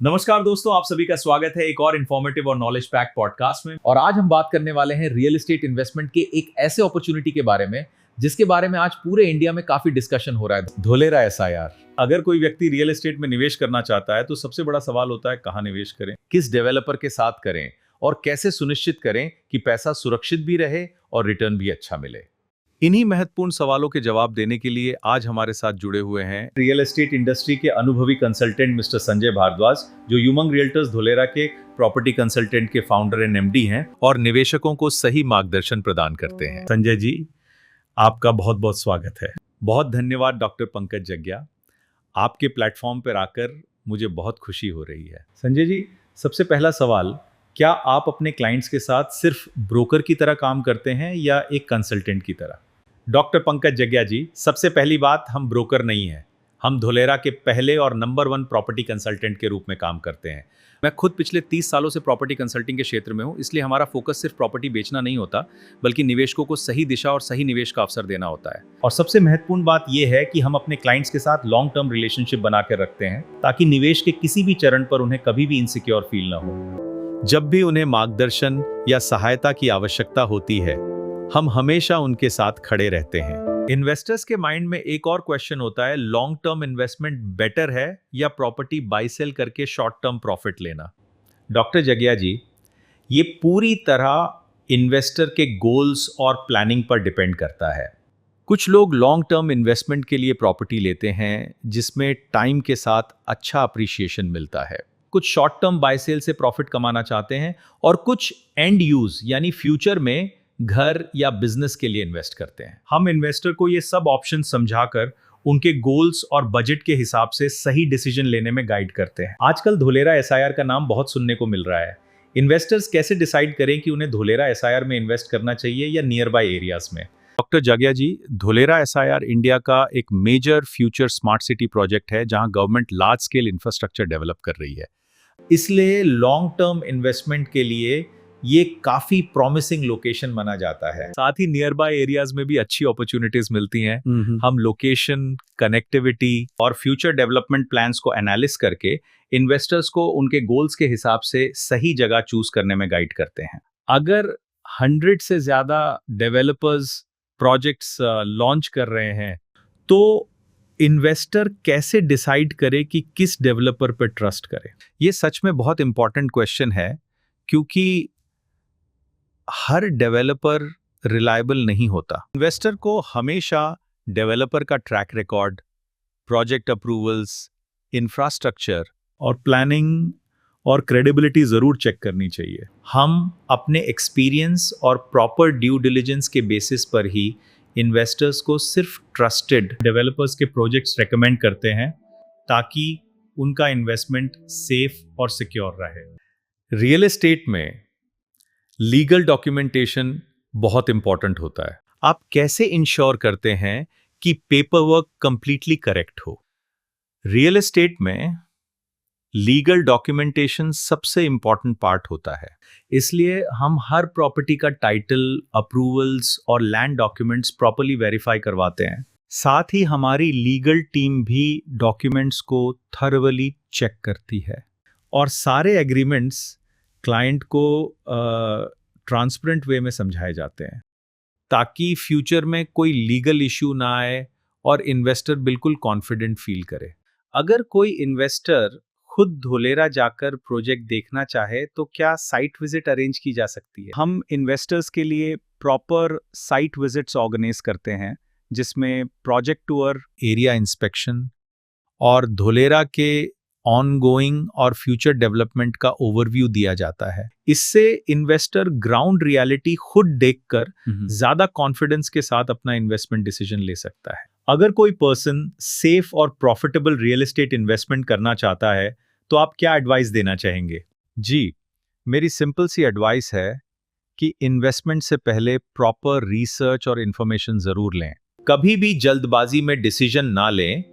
नमस्कार दोस्तों, आप सभी का स्वागत है एक और इन्फॉर्मेटिव और नॉलेज पैक पॉडकास्ट में। और आज हम बात करने वाले हैं रियल एस्टेट इन्वेस्टमेंट के एक ऐसे अपॉर्चुनिटी के बारे में जिसके बारे में आज पूरे इंडिया में काफी डिस्कशन हो रहा है, धोलेरा एसआईआर। अगर कोई व्यक्ति रियल एस्टेट में निवेश करना चाहता है तो सबसे बड़ा सवाल होता है कहाँ निवेश करें, किस डेवलपर के साथ करें और कैसे सुनिश्चित करें कि पैसा सुरक्षित भी रहे और रिटर्न भी अच्छा मिले। इन्हीं महत्वपूर्ण सवालों के जवाब देने के लिए आज हमारे साथ जुड़े हुए हैं रियल एस्टेट इंडस्ट्री के अनुभवी कंसल्टेंट मिस्टर संजय भारद्वाज, जो यूमंग रियल्टर्स धोलेरा के प्रॉपर्टी कंसल्टेंट के फाउंडर एंड एमडी हैं और निवेशकों को सही मार्गदर्शन प्रदान करते हैं। संजय जी, आपका बहुत बहुत स्वागत है। बहुत धन्यवाद डॉक्टर पंकज जग्या, आपके प्लेटफॉर्म पर आकर मुझे बहुत खुशी हो रही है। संजय जी, सबसे पहला सवाल, क्या आप अपने क्लाइंट्स के साथ सिर्फ ब्रोकर की तरह काम करते हैं या एक कंसल्टेंट की तरह? डॉक्टर पंकज जग्या जी, सबसे पहली बात, हम ब्रोकर नहीं हैं। हम धोलेरा के पहले और नंबर 1 प्रॉपर्टी कंसल्टेंट के रूप में काम करते हैं। मैं खुद पिछले 30 सालों से प्रॉपर्टी कंसल्टिंग के क्षेत्र में हूं, इसलिए हमारा फोकस सिर्फ प्रॉपर्टी बेचना नहीं होता, बल्कि निवेशकों को सही दिशा और सही निवेश का अवसर देना होता है। और सबसे महत्वपूर्ण बात यह है कि हम अपने क्लाइंट्स के साथ लॉन्ग टर्म रिलेशनशिप बनाकर रखते हैं ताकि निवेश के किसी भी चरण पर उन्हें कभी भी इनसिक्योर फील ना हो। जब भी उन्हें मार्गदर्शन या सहायता की आवश्यकता होती है, हम हमेशा उनके साथ खड़े रहते हैं। इन्वेस्टर्स के माइंड में एक और क्वेश्चन होता है, लॉन्ग टर्म इन्वेस्टमेंट बेटर है या प्रॉपर्टी बाय सेल करके शॉर्ट टर्म प्रॉफिट लेना? डॉक्टर जग्या जी, ये पूरी तरह इन्वेस्टर के गोल्स और प्लानिंग पर डिपेंड करता है। कुछ लोग लॉन्ग टर्म इन्वेस्टमेंट के लिए प्रॉपर्टी लेते हैं जिसमें टाइम के साथ अच्छा अप्रिशिएशन मिलता है। कुछ शॉर्ट टर्म बाय सेल से प्रॉफिट कमाना चाहते हैं और कुछ एंड यूज यानी फ्यूचर में घर या बिजनेस के लिए इन्वेस्ट करते हैं। हम इन्वेस्टर को ये सब ऑप्शन समझाकर उनके गोल्स और बजट के हिसाब से सही डिसीजन लेने में गाइड करते हैं। आजकल धोलेरा एसआईआर का नाम बहुत सुनने को मिल रहा है। इन्वेस्टर्स कैसे डिसाइड करें कि उन्हें धोलेरा एसआईआर में इन्वेस्ट करना चाहिए या नियर बाय एरियाज में? Doctor Jagya ji, Dholera SIR India का एक major future smart city project है जहां government large scale infrastructure develop कर रही है। इसलिए लॉन्ग टर्म इन्वेस्टमेंट के लिए ये काफी प्रॉमिसिंग लोकेशन माना जाता है। साथ ही नियर बाय एरियाज में भी अच्छी अपॉर्चुनिटीज मिलती हैं। हम लोकेशन, कनेक्टिविटी और फ्यूचर डेवलपमेंट प्लान्स को एनालिसिस करके इन्वेस्टर्स को उनके गोल्स के हिसाब से सही जगह चूज करने में गाइड करते हैं। अगर 100 से ज्यादा डेवलपर्स प्रोजेक्ट्स लॉन्च कर रहे हैं तो इन्वेस्टर कैसे डिसाइड करे कि किस डेवलपर पर ट्रस्ट करे? ये सच में बहुत इंपॉर्टेंट क्वेश्चन है, क्योंकि हर डेवलपर रिलायबल नहीं होता। इन्वेस्टर को हमेशा डेवलपर का track record, project approvals, infrastructure और प्लानिंग और क्रेडिबिलिटी जरूर चेक करनी चाहिए। हम अपने एक्सपीरियंस और प्रॉपर ड्यू डिलिजेंस के बेसिस पर ही इन्वेस्टर्स को सिर्फ ट्रस्टेड डेवलपर्स के प्रोजेक्ट्स रेकमेंड करते हैं ताकि उनका इन्वेस्टमेंट सेफ और सिक्योर रहे। रियल एस्टेट में लीगल डॉक्यूमेंटेशन बहुत इंपॉर्टेंट होता है। आप कैसे इंश्योर करते हैं कि पेपर वर्क कंप्लीटली करेक्ट हो? रियल एस्टेट में लीगल डॉक्यूमेंटेशन सबसे इंपॉर्टेंट पार्ट होता है, इसलिए हम हर प्रॉपर्टी का टाइटल, अप्रूवल्स और लैंड डॉक्यूमेंट्स प्रॉपर्ली वेरीफाई करवाते हैं। साथ ही हमारी लीगल टीम भी डॉक्यूमेंट्स को थॉरली चेक करती है और सारे एग्रीमेंट्स क्लाइंट को ट्रांसपेरेंट वे में समझाए जाते हैं ताकि फ्यूचर में कोई लीगल इश्यू ना आए और इन्वेस्टर बिल्कुल कॉन्फिडेंट फील करे। अगर कोई इन्वेस्टर खुद धोलेरा जाकर प्रोजेक्ट देखना चाहे तो क्या साइट विजिट अरेंज की जा सकती है? हम इन्वेस्टर्स के लिए प्रॉपर साइट विजिट्स ऑर्गेनाइज करते हैं जिसमें प्रोजेक्ट टूर, एरिया इंस्पेक्शन और धोलेरा के ऑनगोइंग और फ्यूचर डेवलपमेंट का ओवरव्यू दिया जाता है। इससे इन्वेस्टर ग्राउंड रियलिटी खुद देखकर ज्यादा कॉन्फिडेंस के साथ अपना इन्वेस्टमेंट डिसीजन ले सकता है। अगर कोई पर्सन सेफ और प्रॉफिटेबल रियल एस्टेट इन्वेस्टमेंट करना चाहता है तो आप क्या एडवाइस देना चाहेंगे? जी, मेरी सिंपल सी एडवाइस है कि इन्वेस्टमेंट से पहले प्रॉपर रिसर्च और इंफॉर्मेशन जरूर लें। कभी भी जल्दबाजी में डिसीजन ना लें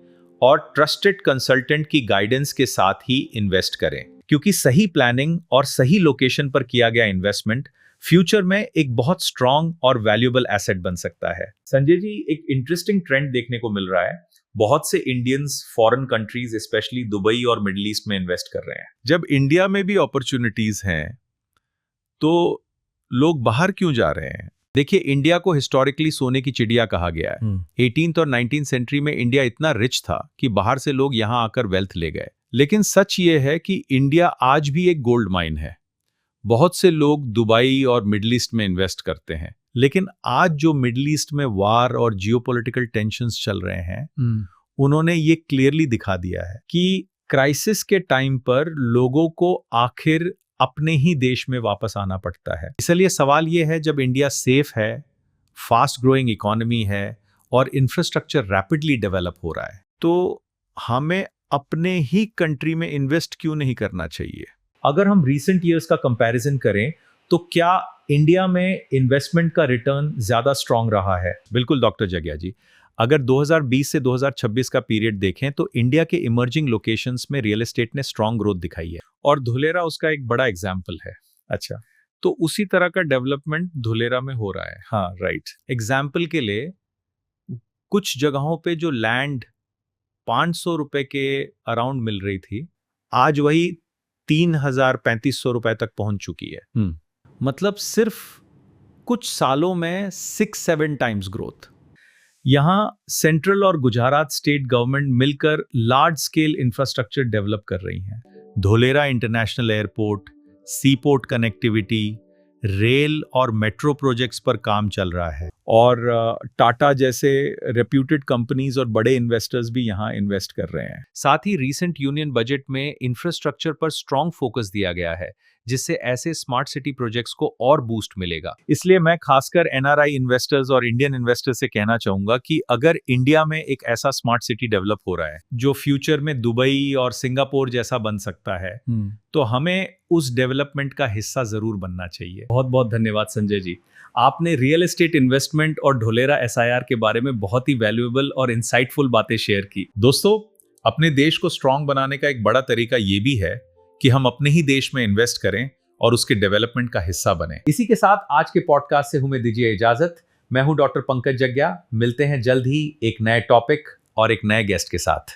और ट्रस्टेड कंसल्टेंट की गाइडेंस के साथ ही इन्वेस्ट करें, क्योंकि सही प्लानिंग और सही लोकेशन पर किया गया इन्वेस्टमेंट फ्यूचर में एक बहुत स्ट्रॉन्ग और वैल्यूएबल एसेट बन सकता है। संजय जी, एक इंटरेस्टिंग ट्रेंड देखने को मिल रहा है। बहुत से Indians foreign countries specially Dubai और मिडिल ईस्ट में इन्वेस्ट कर रहे हैं। जब इंडिया में भी अपॉर्चुनिटीज हैं तो लोग बाहर क्यों जा रहे हैं? देखिए, इंडिया को हिस्टोरिकली सोने की चिड़िया कहा गया है। 18th और 19th सेंचुरी में इंडिया इतना रिच था कि बाहर से लोग यहां आकर वेल्थ ले गए। लेकिन सच ये है कि इंडिया आज भी एक गोल्ड माइन है। बहुत से लोग दुबई और मिडिल ईस्ट में इन्वेस्ट करते हैं, लेकिन आज जो मिडिल ईस्ट में वार और जियोपॉलिटिकल टेंशन्स चल रहे हैं, उन्होंने ये क्लियरली दिखा दिया है कि क्राइसिस के टाइम पर लोगों को आखिर अपने ही देश में वापस आना पड़ता है। इसलिए सवाल ये है, जब इंडिया सेफ है, फास्ट ग्रोइंग इकोनॉमी है और इंफ्रास्ट्रक्चर रैपिडली डेवलप हो रहा है, तो हमें अपने ही कंट्री में इन्वेस्ट क्यों नहीं करना चाहिए? अगर हम रीसेंट ईयर्स का कंपैरिजन करें तो क्या इंडिया में इन्वेस्टमेंट का रिटर्न ज्यादा स्ट्रांग रहा है? बिल्कुल डॉक्टर जग्या जी, अगर 2020 से 2026 का पीरियड देखें तो इंडिया के इमर्जिंग लोकेशंस में रियल एस्टेट ने स्ट्रांग ग्रोथ दिखाई है और धुलेरा उसका एक बड़ा एग्जाम्पल है। अच्छा, तो उसी तरह का डेवलपमेंट धुलेरा में हो रहा है। हाँ, राइट। एग्जाम्पल के लिए, कुछ जगहों पे जो लैंड 500 रुपए के अराउंड मिल रही थी, आज वही 3,000-3,500 रुपए तक पहुंच चुकी है। मतलब सिर्फ कुछ सालों में 6-7 टाइम्स ग्रोथ। यहां सेंट्रल और गुजरात स्टेट गवर्नमेंट मिलकर लार्ज स्केल इंफ्रास्ट्रक्चर डेवलप कर रही हैं। Dholera international airport, C port connectivity, rail और मेट्रो प्रोजेक्ट्स पर काम चल रहा है और टाटा जैसे रेप्यूटेड कंपनीज और बड़े इन्वेस्टर्स भी यहां इन्वेस्ट कर रहे हैं। साथ ही रीसेंट यूनियन बजट में इंफ्रास्ट्रक्चर पर स्ट्रांग फोकस दिया गया है, जिससे ऐसे स्मार्ट सिटी प्रोजेक्ट्स को और बूस्ट मिलेगा। इसलिए मैं खासकर एनआरआई इन्वेस्टर्स और इंडियन इन्वेस्टर्स से कहना चाहूंगा कि अगर इंडिया में एक ऐसा स्मार्ट सिटी डेवलप हो रहा है जो फ्यूचर में दुबई और सिंगापुर जैसा बन सकता है, तो हमें उस डेवलपमेंट का हिस्सा जरूर बनना चाहिए। बहुत बहुत धन्यवाद संजय जी, आपने रियल एस्टेट इन्वेस्टमेंट और ढोलेरा एसआईआर के बारे में बहुत ही वैल्यूएबल और इंसाइटफुल बातें शेयर की। दोस्तों, अपने देश को स्ट्रांग बनाने का एक बड़ा तरीका ये भी है कि हम अपने ही देश में इन्वेस्ट करें और उसके डेवलपमेंट का हिस्सा बने। इसी के साथ आज के पॉडकास्ट से हमें दीजिए इजाजत। मैं हूं डॉक्टर पंकज जग्या। मिलते हैं जल्द ही एक नए टॉपिक और एक नए गेस्ट के साथ।